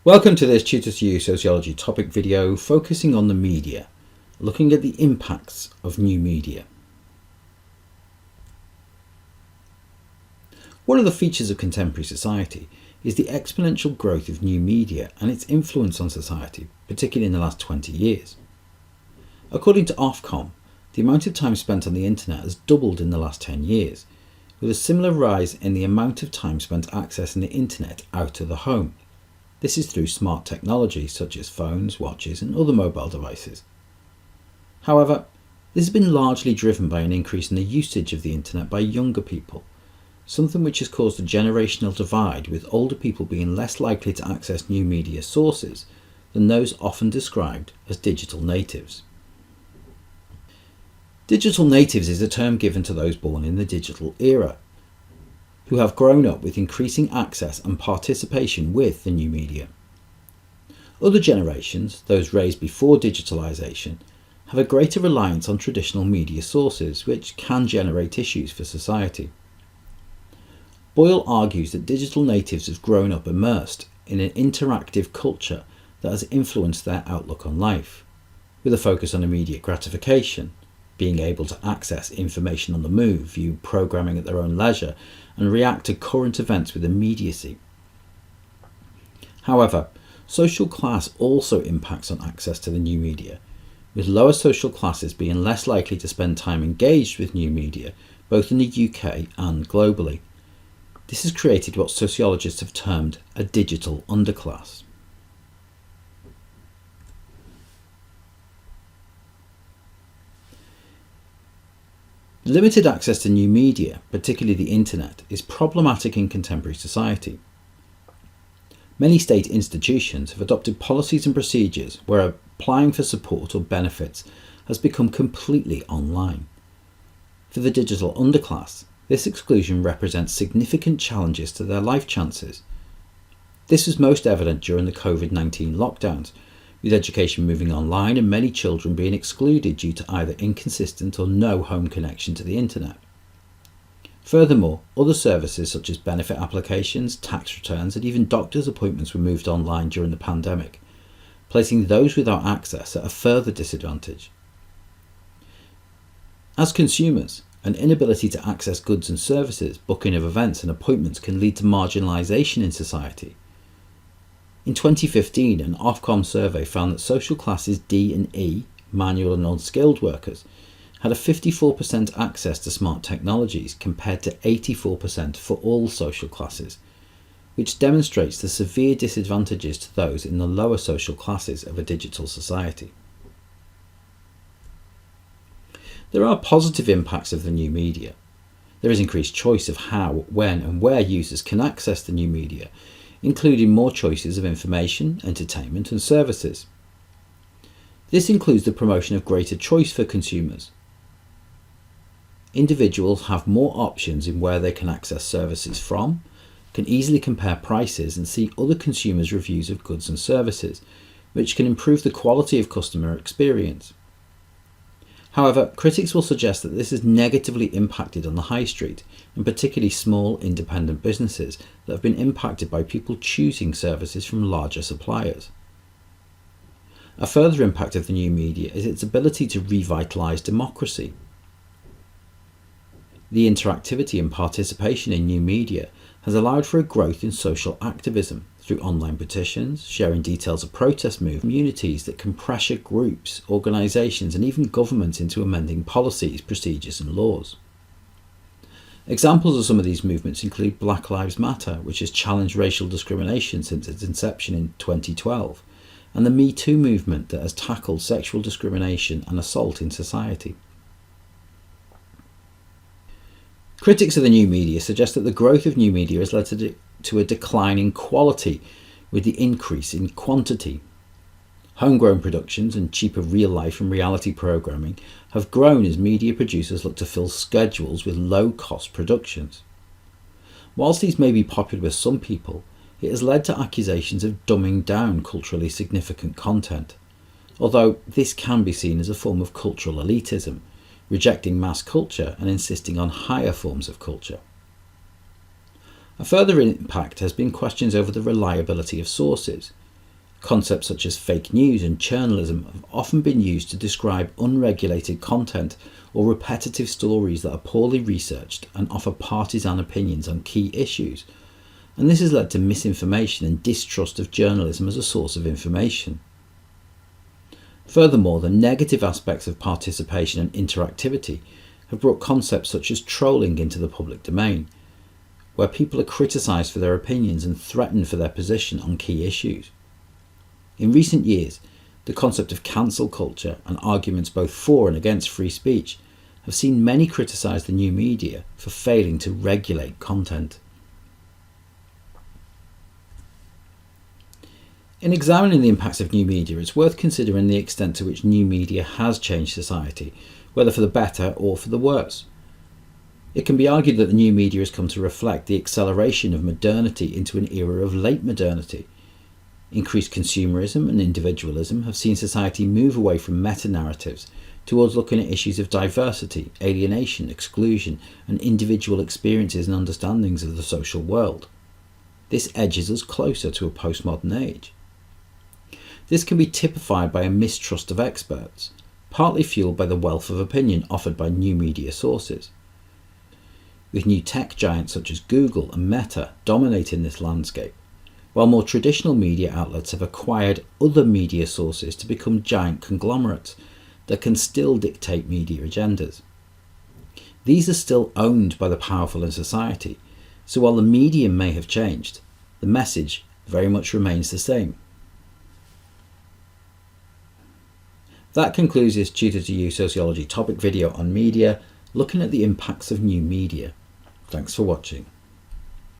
Welcome to this Tutor2You Sociology topic video focusing on the media, looking at the impacts of new media. One of the features of contemporary society is the exponential growth of new media and its influence on society, particularly in the last 20 years. According to Ofcom, the amount of time spent on the internet has doubled in the last 10 years, with a similar rise in the amount of time spent accessing the internet out of the home. This is through smart technology such as phones, watches and other mobile devices. However, this has been largely driven by an increase in the usage of the internet by younger people, something which has caused a generational divide, with older people being less likely to access new media sources than those often described as digital natives. Digital natives is a term given to those born in the digital era, who have grown up with increasing access and participation with the new media. Other generations, those raised before digitalisation, have a greater reliance on traditional media sources, which can generate issues for society. Boyle argues that digital natives have grown up immersed in an interactive culture that has influenced their outlook on life, with a focus on immediate gratification, being able to access information on the move, view programming at their own leisure, and react to current events with immediacy. However, social class also impacts on access to the new media, with lower social classes being less likely to spend time engaged with new media, both in the UK and globally. This has created what sociologists have termed a digital underclass. Limited access to new media, particularly the internet, is problematic in contemporary society. Many state institutions have adopted policies and procedures where applying for support or benefits has become completely online. For the digital underclass, this exclusion represents significant challenges to their life chances. This was most evident during the COVID-19 lockdowns, with education moving online and many children being excluded due to either inconsistent or no home connection to the internet. Furthermore, other services such as benefit applications, tax returns and even doctor's appointments were moved online during the pandemic, placing those without access at a further disadvantage. As consumers, an inability to access goods and services, booking of events and appointments can lead to marginalisation in society. In 2015, an Ofcom survey found that social classes D and E, manual and unskilled workers, had a 54% access to smart technologies compared to 84% for all social classes, which demonstrates the severe disadvantages to those in the lower social classes of a digital society. There are positive impacts of the new media. There is increased choice of how, when and where users can access the new media, including more choices of information, entertainment and services. This includes the promotion of greater choice for consumers. Individuals have more options in where they can access services from, can easily compare prices and see other consumers' reviews of goods and services, which can improve the quality of customer experience. However, critics will suggest that this has negatively impacted on the high street, and particularly small independent businesses that have been impacted by people choosing services from larger suppliers. A further impact of the new media is its ability to revitalise democracy. The interactivity and participation in new media has allowed for a growth in social activism through online petitions, sharing details of protest movements, communities that can pressure groups, organisations and even governments into amending policies, procedures and laws. Examples of some of these movements include Black Lives Matter, which has challenged racial discrimination since its inception in 2012, and the Me Too movement that has tackled sexual discrimination and assault in society. Critics of the new media suggest that the growth of new media has led to a decline in quality with the increase in quantity. Homegrown productions and cheaper real-life and reality programming have grown as media producers look to fill schedules with low-cost productions. Whilst these may be popular with some people, it has led to accusations of dumbing down culturally significant content, although this can be seen as a form of cultural elitism, rejecting mass culture and insisting on higher forms of culture. A further impact has been questions over the reliability of sources, Concepts such as fake news and journalism have often been used to describe unregulated content or repetitive stories that are poorly researched and offer partisan opinions on key issues, and this has led to misinformation and distrust of journalism as a source of information. Furthermore, the negative aspects of participation and interactivity have brought concepts such as trolling into the public domain, where people are criticised for their opinions and threatened for their position on key issues. In recent years, the concept of cancel culture and arguments both for and against free speech have seen many criticise the new media for failing to regulate content. In examining the impacts of new media, it's worth considering the extent to which new media has changed society, whether for the better or for the worse. It can be argued that the new media has come to reflect the acceleration of modernity into an era of late modernity. Increased consumerism and individualism have seen society move away from meta-narratives towards looking at issues of diversity, alienation, exclusion, and individual experiences and understandings of the social world. This edges us closer to a postmodern age. This can be typified by a mistrust of experts, partly fueled by the wealth of opinion offered by new media sources. With new tech giants such as Google and Meta dominating this landscape, while more traditional media outlets have acquired other media sources to become giant conglomerates that can still dictate media agendas. These are still owned by the powerful in society, so while the medium may have changed, the message very much remains the same. That concludes this Tutor to You Sociology topic video on media, looking at the impacts of new media. Thanks for watching.